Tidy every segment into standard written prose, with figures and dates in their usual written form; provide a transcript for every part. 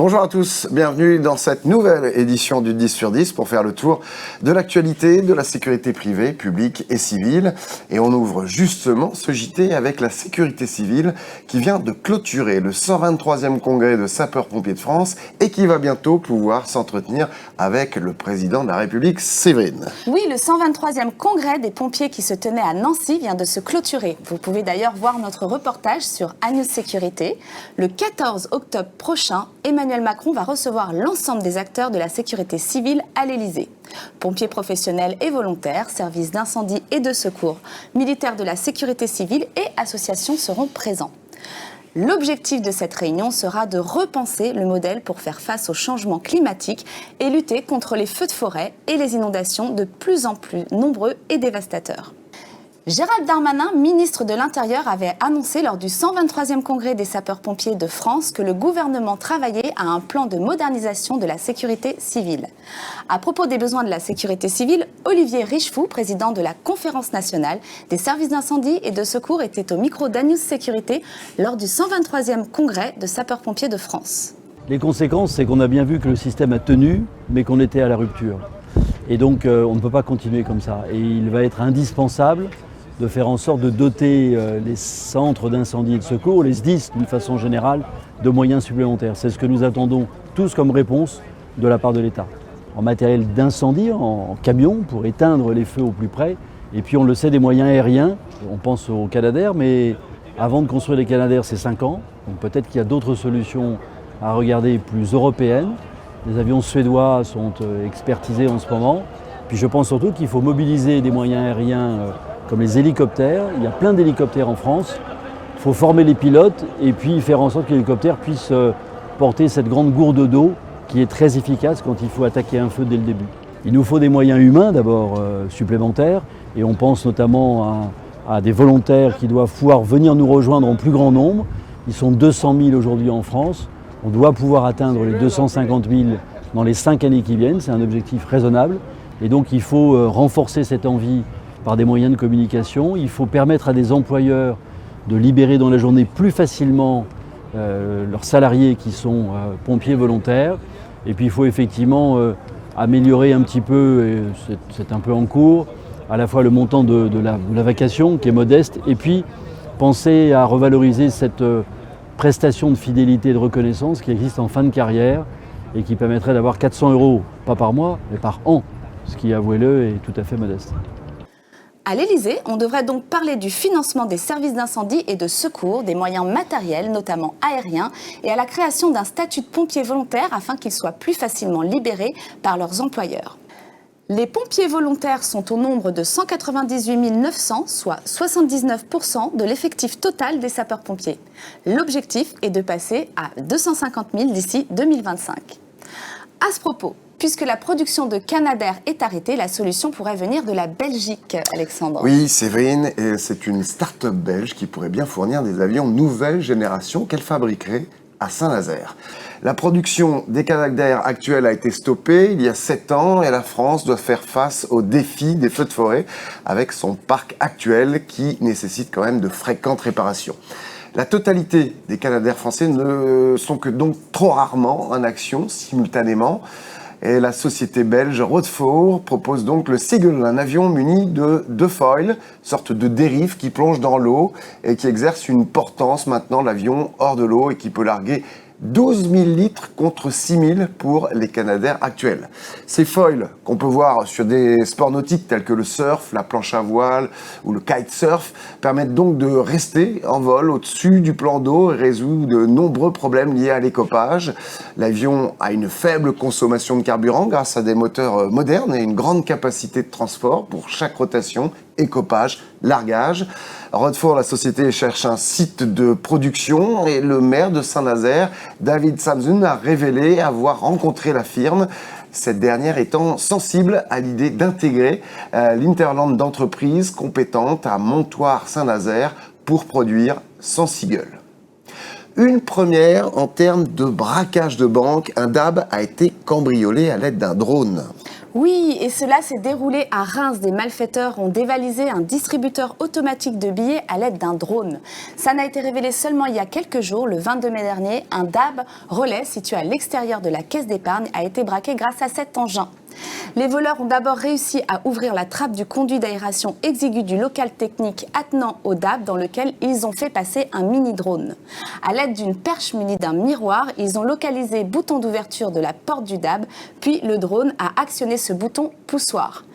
Bonjour à tous, bienvenue dans cette nouvelle édition du 10 sur 10 pour faire le tour de l'actualité de la sécurité privée, publique et civile. Et on ouvre justement ce JT avec la sécurité civile qui vient de clôturer le 123e congrès de sapeurs-pompiers de France et qui va bientôt pouvoir s'entretenir avec le président de la République, Séverine. Oui, le 123e congrès des pompiers qui se tenait à Nancy vient de se clôturer. Vous pouvez d'ailleurs voir notre reportage sur ANews Sécurité. Le 14 octobre prochain, Emmanuel Macron va recevoir l'ensemble des acteurs de la sécurité civile à l'Élysée. Pompiers professionnels et volontaires, services d'incendie et de secours, militaires de la sécurité civile et associations seront présents. L'objectif de cette réunion sera de repenser le modèle pour faire face au changement climatique et lutter contre les feux de forêt et les inondations de plus en plus nombreux et dévastateurs. Gérald Darmanin, ministre de l'Intérieur, avait annoncé lors du 123e congrès des sapeurs-pompiers de France que le gouvernement travaillait à un plan de modernisation de la sécurité civile. À propos des besoins de la sécurité civile, Olivier Richefou, président de la Conférence nationale des services d'incendie et de secours, était au micro d'ANews Sécurité lors du 123e congrès de sapeurs-pompiers de France. Les conséquences, c'est qu'on a bien vu que le système a tenu, mais qu'on était à la rupture. Et donc, on ne peut pas continuer comme ça. Et il va être indispensable de faire en sorte de doter les centres d'incendie et de secours, les SDIS d'une façon générale, de moyens supplémentaires. C'est ce que nous attendons tous comme réponse de la part de l'État. En matériel d'incendie, en camion pour éteindre les feux au plus près, et puis on le sait des moyens aériens, on pense aux Canadair, mais avant de construire les Canadair c'est 5 ans, donc peut-être qu'il y a d'autres solutions à regarder plus européennes. Les avions suédois sont expertisés en ce moment, puis je pense surtout qu'il faut mobiliser des moyens aériens comme les hélicoptères. Il y a plein d'hélicoptères en France. Il faut former les pilotes et puis faire en sorte que l'hélicoptère puisse porter cette grande gourde d'eau qui est très efficace quand il faut attaquer un feu dès le début. Il nous faut des moyens humains d'abord supplémentaires et on pense notamment à des volontaires qui doivent pouvoir venir nous rejoindre en plus grand nombre. Ils sont 200 000 aujourd'hui en France. On doit pouvoir atteindre les 250 000 dans les 5 années qui viennent. C'est un objectif raisonnable et donc il faut renforcer cette envie par des moyens de communication. Il faut permettre à des employeurs de libérer dans la journée plus facilement leurs salariés qui sont pompiers volontaires. Et puis il faut effectivement améliorer un petit peu, et c'est un peu en cours, à la fois le montant de la vacation qui est modeste, et puis penser à revaloriser cette prestation de fidélité et de reconnaissance qui existe en fin de carrière et qui permettrait d'avoir 400 €, pas par mois, mais par an, ce qui, avouez-le, est tout à fait modeste. À l'Élysée, on devrait donc parler du financement des services d'incendie et de secours, des moyens matériels, notamment aériens, et à la création d'un statut de pompier volontaire afin qu'ils soient plus facilement libérés par leurs employeurs. Les pompiers volontaires sont au nombre de 198 900, soit 79% de l'effectif total des sapeurs-pompiers. L'objectif est de passer à 250 000 d'ici 2025. À ce propos, puisque la production de Canadair est arrêtée, la solution pourrait venir de la Belgique, Alexandre. Oui, Séverine, c'est une start-up belge qui pourrait bien fournir des avions nouvelle génération qu'elle fabriquerait à Saint-Nazaire. La production des Canadair actuels a été stoppée il y a 7 ans et la France doit faire face au défi des feux de forêt avec son parc actuel qui nécessite quand même de fréquentes réparations. La totalité des Canadair français ne sont que donc trop rarement en action simultanément. Et la société belge Roodvoort propose donc le Seagull, un avion muni de 2 foils, sorte de dérive qui plonge dans l'eau et qui exerce une portance maintenant l'avion hors de l'eau et qui peut larguer 12 000 litres contre 6 000 pour les Canadair actuels. Ces foils qu'on peut voir sur des sports nautiques tels que le surf, la planche à voile ou le kitesurf permettent donc de rester en vol au-dessus du plan d'eau et résout de nombreux problèmes liés à l'écopage. L'avion a une faible consommation de carburant grâce à des moteurs modernes et une grande capacité de transport pour chaque rotation, écopage, largage. Roodvoort, la société, cherche un site de production et le maire de Saint-Nazaire, David Samsun, a révélé avoir rencontré la firme, cette dernière étant sensible à l'idée d'intégrer l'Interland d'entreprises compétentes à Montoire-Saint-Nazaire pour produire son Seagull. Une première en termes de braquage de banque, un DAB a été cambriolé à l'aide d'un drone. Oui, et cela s'est déroulé à Reims. Des malfaiteurs ont dévalisé un distributeur automatique de billets à l'aide d'un drone. Ça n'a été révélé seulement il y a quelques jours, le 22 mai dernier. Un DAB relais situé à l'extérieur de la caisse d'épargne a été braqué grâce à cet engin. Les voleurs ont d'abord réussi à ouvrir la trappe du conduit d'aération exigu du local technique attenant au DAB dans lequel ils ont fait passer un mini-drone. À l'aide d'une perche munie d'un miroir, ils ont localisé le bouton d'ouverture de la porte du DAB, puis le drone a actionné ce bouton poussoir.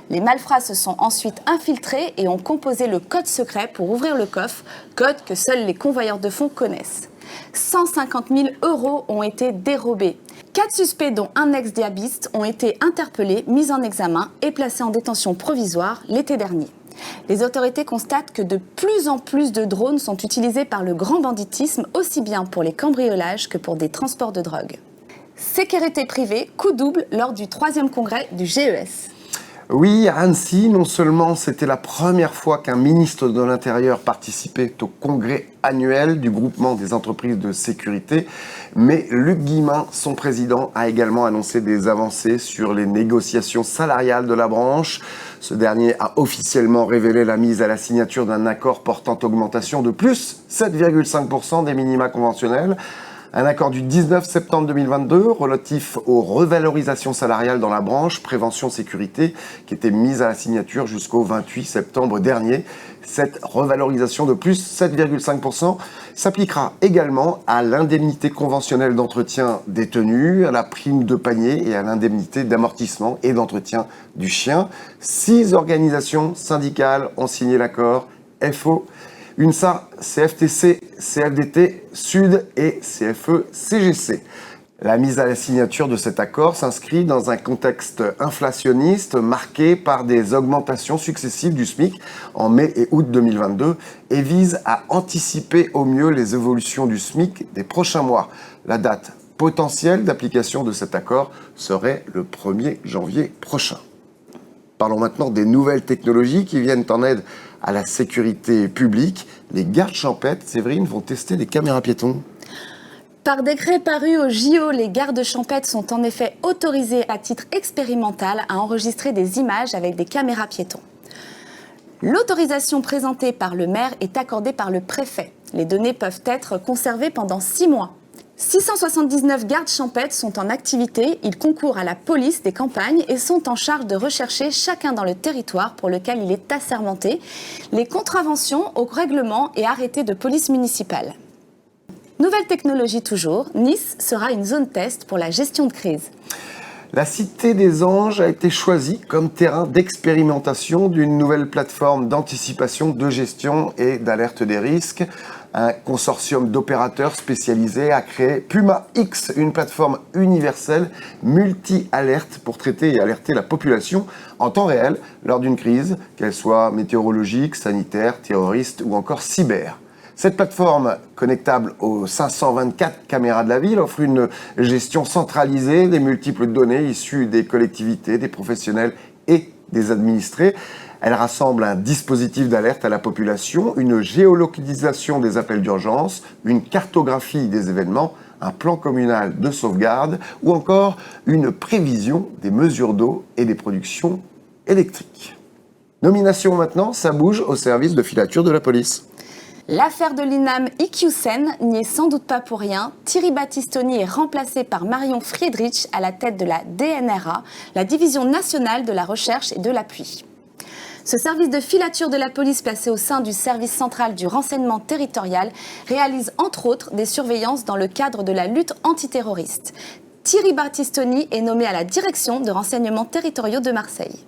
Les malfrats se sont ensuite infiltrés et ont composé le code secret pour ouvrir le coffre, code que seuls les convoyeurs de fonds connaissent. 150 000 € ont été dérobés. 4 suspects, dont un ex-diabiste, ont été interpellés, mis en examen et placés en détention provisoire l'été dernier. Les autorités constatent que de plus en plus de drones sont utilisés par le grand banditisme, aussi bien pour les cambriolages que pour des transports de drogue. Sécurité privée, coup double lors du 3e congrès du GES. Oui, à Annecy, non seulement c'était la première fois qu'un ministre de l'Intérieur participait au congrès annuel du groupement des entreprises de sécurité, mais Luc Guillemin, son président, a également annoncé des avancées sur les négociations salariales de la branche. Ce dernier a officiellement révélé la mise à la signature d'un accord portant augmentation de plus 7,5% des minima conventionnels. Un accord du 19 septembre 2022 relatif aux revalorisations salariales dans la branche prévention-sécurité qui était mise à la signature jusqu'au 28 septembre dernier. Cette revalorisation de plus 7,5% s'appliquera également à l'indemnité conventionnelle d'entretien des tenues, à la prime de panier et à l'indemnité d'amortissement et d'entretien du chien. 6 organisations syndicales ont signé l'accord. FO, UNSA, CFTC, CFDT, Sud et CFE-CGC. La mise à la signature de cet accord s'inscrit dans un contexte inflationniste marqué par des augmentations successives du SMIC en mai et août 2022 et vise à anticiper au mieux les évolutions du SMIC des prochains mois. La date potentielle d'application de cet accord serait le 1er janvier prochain. Parlons maintenant des nouvelles technologies qui viennent en aide à la sécurité publique. Les gardes champêtres, Séverine, vont tester les caméras piétons. Par décret paru au JO, les gardes champêtres sont en effet autorisés à titre expérimental à enregistrer des images avec des caméras piétons. L'autorisation présentée par le maire est accordée par le préfet. Les données peuvent être conservées pendant 6 mois. 679 gardes champêtres sont en activité, ils concourent à la police des campagnes et sont en charge de rechercher chacun dans le territoire pour lequel il est assermenté les contraventions au règlement et arrêtés de police municipale. Nouvelle technologie toujours, Nice sera une zone test pour la gestion de crise. La Cité des Anges a été choisie comme terrain d'expérimentation d'une nouvelle plateforme d'anticipation, de gestion et d'alerte des risques. Un consortium d'opérateurs spécialisés a créé Puma X, une plateforme universelle multi-alerte pour traiter et alerter la population en temps réel lors d'une crise, qu'elle soit météorologique, sanitaire, terroriste ou encore cyber. Cette plateforme, connectable aux 524 caméras de la ville, offre une gestion centralisée des multiples données issues des collectivités, des professionnels et des administrés. Elle rassemble un dispositif d'alerte à la population, une géolocalisation des appels d'urgence, une cartographie des événements, un plan communal de sauvegarde ou encore une prévision des mesures d'eau et des productions électriques. Nomination maintenant, ça bouge au service de filature de la police. L'affaire de l'INAM IQCEN n'y est sans doute pas pour rien. Thierry Battistoni est remplacé par Marion Friedrich à la tête de la DNRA, la Division nationale de la recherche et de l'appui. Ce service de filature de la police placé au sein du service central du renseignement territorial réalise entre autres des surveillances dans le cadre de la lutte antiterroriste. Thierry Battistoni est nommé à la direction de renseignements territoriaux de Marseille.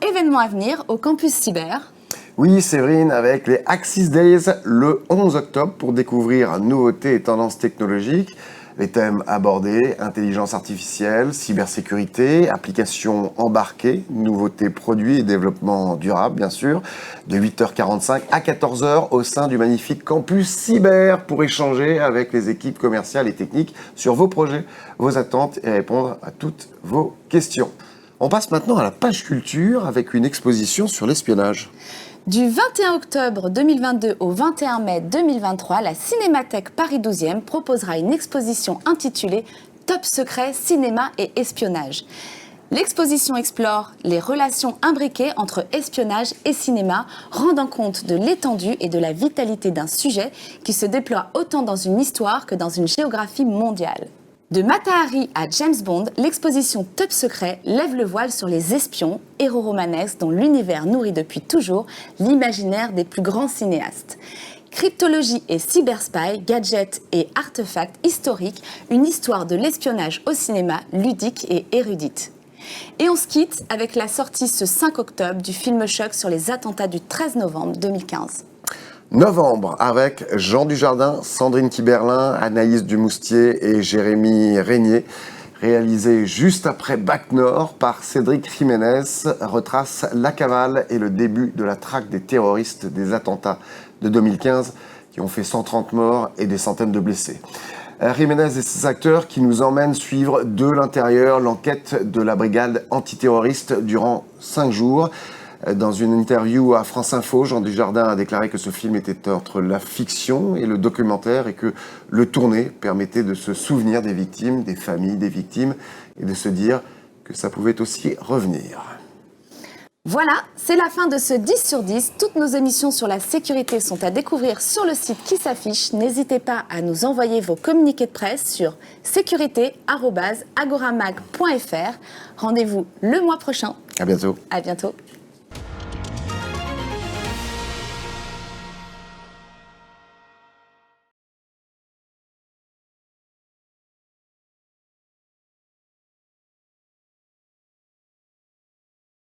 Événement à venir au campus cyber. Oui, Séverine, avec les Axis Days le 11 octobre pour découvrir nouveautés et tendances technologiques. Les thèmes abordés, intelligence artificielle, cybersécurité, applications embarquées, nouveautés produits et développement durable, bien sûr, de 8h45 à 14h au sein du magnifique campus cyber pour échanger avec les équipes commerciales et techniques sur vos projets, vos attentes et répondre à toutes vos questions. On passe maintenant à la page culture avec une exposition sur l'espionnage. Du 21 octobre 2022 au 21 mai 2023, la Cinémathèque Paris 12e proposera une exposition intitulée « Top secret, cinéma et espionnage ». L'exposition explore les relations imbriquées entre espionnage et cinéma, rendant compte de l'étendue et de la vitalité d'un sujet qui se déploie autant dans une histoire que dans une géographie mondiale. De Mata Hari à James Bond, l'exposition Top Secret lève le voile sur les espions, héros romanesques dont l'univers nourrit depuis toujours l'imaginaire des plus grands cinéastes. Cryptologie et cyberspy, gadgets et artefacts historiques, une histoire de l'espionnage au cinéma ludique et érudite. Et on se quitte avec la sortie ce 5 octobre du film choc sur les attentats du 13 novembre 2015. Novembre, avec Jean Dujardin, Sandrine Kiberlin, Anaïs Dumoustier et Jérémy Régnier, réalisé juste après Bac Nord par Cédric Jiménez, retrace la cavale et le début de la traque des terroristes des attentats de 2015 qui ont fait 130 morts et des centaines de blessés. Jiménez et ses acteurs qui nous emmènent suivre de l'intérieur l'enquête de la brigade antiterroriste durant 5 jours. Dans une interview à France Info, Jean Dujardin a déclaré que ce film était entre la fiction et le documentaire et que le tourner permettait de se souvenir des victimes, des familles des victimes et de se dire que ça pouvait aussi revenir. Voilà, c'est la fin de ce 10 sur 10. Toutes nos émissions sur la sécurité sont à découvrir sur le site qui s'affiche. N'hésitez pas à nous envoyer vos communiqués de presse sur sécurité@agoramag.fr. Rendez-vous le mois prochain. À bientôt. À bientôt.